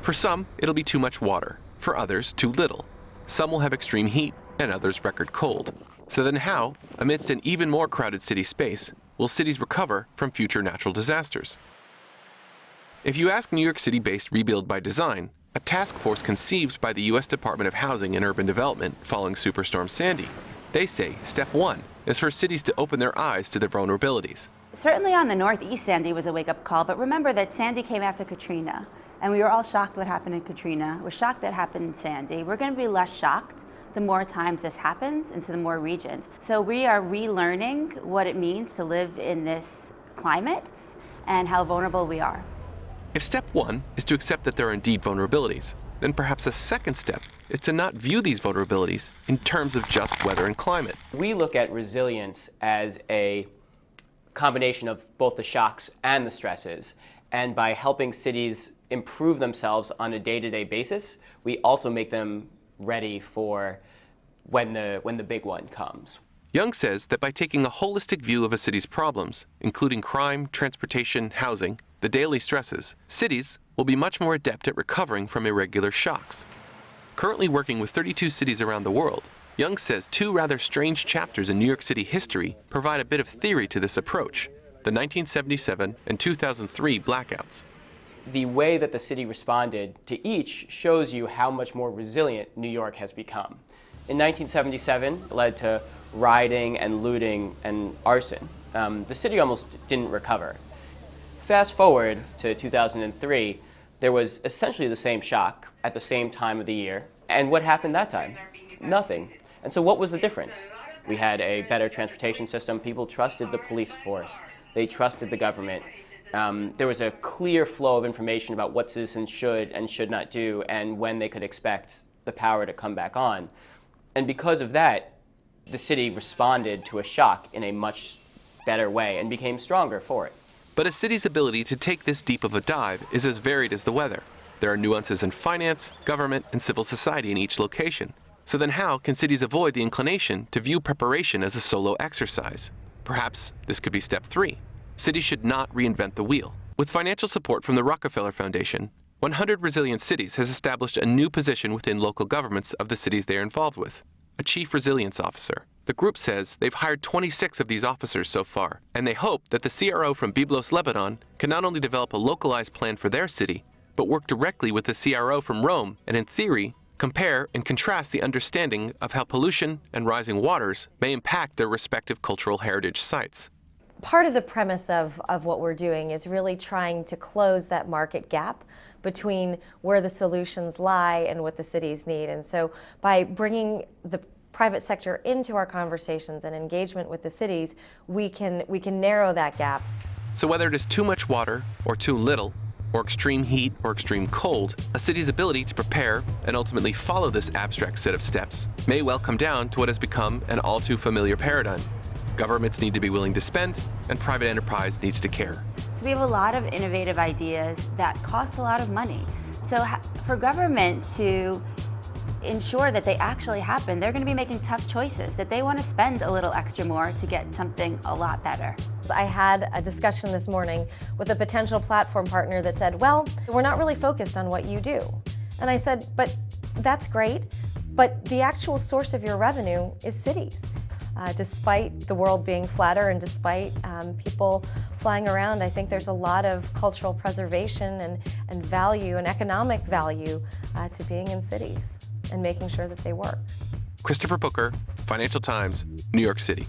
For some, it'll be too much water. For others, too little. Some will have extreme heat, and others record cold. So then how, amidst an even more crowded city space, will cities recover from future natural disasters? If you ask New York City-based Rebuild by Design, a task force conceived by the U.S. Department of Housing and Urban Development following Superstorm Sandy, they say step one is for cities to open their eyes to their vulnerabilities. Certainly on the Northeast, Sandy was a wake-up call, but remember that Sandy came after Katrina, and we were all shocked what happened in Katrina. We're shocked that happened in Sandy. We're going to be less shocked the more times this happens and to the more regions. So we are relearning what it means to live in this climate and how vulnerable we are. If step one is to accept that there are indeed vulnerabilities, then perhaps a second step is to not view these vulnerabilities in terms of just weather and climate. We look at resilience as a combination of both the shocks and the stresses. And by helping cities improve themselves on a day-to-day basis, we also make them ready for when the big one comes. Young says that by taking a holistic view of a city's problems, including crime, transportation, housing, the daily stresses, cities will be much more adept at recovering from irregular shocks. Currently working with 32 cities around the world, Young says two rather strange chapters in New York City history provide a bit of theory to this approach: the 1977 and 2003 blackouts. The way that the city responded to each shows you how much more resilient New York has become. In 1977, it led to rioting and looting and arson. The city almost didn't recover. Fast forward to 2003, there was essentially the same shock at the same time of the year. And what happened that time? Nothing. And so what was the difference? We had a better transportation system. People trusted the police force. They trusted the government. There was a clear flow of information about what citizens should and should not do and when they could expect the power to come back on. And because of that, the city responded to a shock in a much better way and became stronger for it. But a city's ability to take this deep of a dive is as varied as the weather. There are nuances in finance, government, and civil society in each location. So then how can cities avoid the inclination to view preparation as a solo exercise? Perhaps this could be step three. Cities should not reinvent the wheel. With financial support from the Rockefeller Foundation, 100 Resilient Cities has established a new position within local governments of the cities they are involved with: a Chief Resilience Officer. The group says they've hired 26 of these officers so far, and they hope that the CRO from Byblos, Lebanon, can not only develop a localized plan for their city, but work directly with the CRO from Rome and, in theory, compare and contrast the understanding of how pollution and rising waters may impact their respective cultural heritage sites. Part of the premise of what we're doing is really trying to close that market gap between where the solutions lie and what the cities need. And so by bringing the private sector into our conversations and engagement with the cities, we can narrow that gap. So whether it is too much water or too little, or extreme heat or extreme cold, a city's ability to prepare and ultimately follow this abstract set of steps may well come down to what has become an all too familiar paradigm. Governments need to be willing to spend, and private enterprise needs to care. So we have a lot of innovative ideas that cost a lot of money. So for government to ensure that they actually happen, they're going to be making tough choices, that they want to spend a little extra more to get something a lot better. I had a discussion this morning with a potential platform partner that said, well, we're not really focused on what you do. And I said, but that's great, but the actual source of your revenue is cities. Despite the world being flatter and despite people flying around, I think there's a lot of cultural preservation and value and economic value to being in cities and making sure that they work. Christopher Booker, Financial Times, New York City.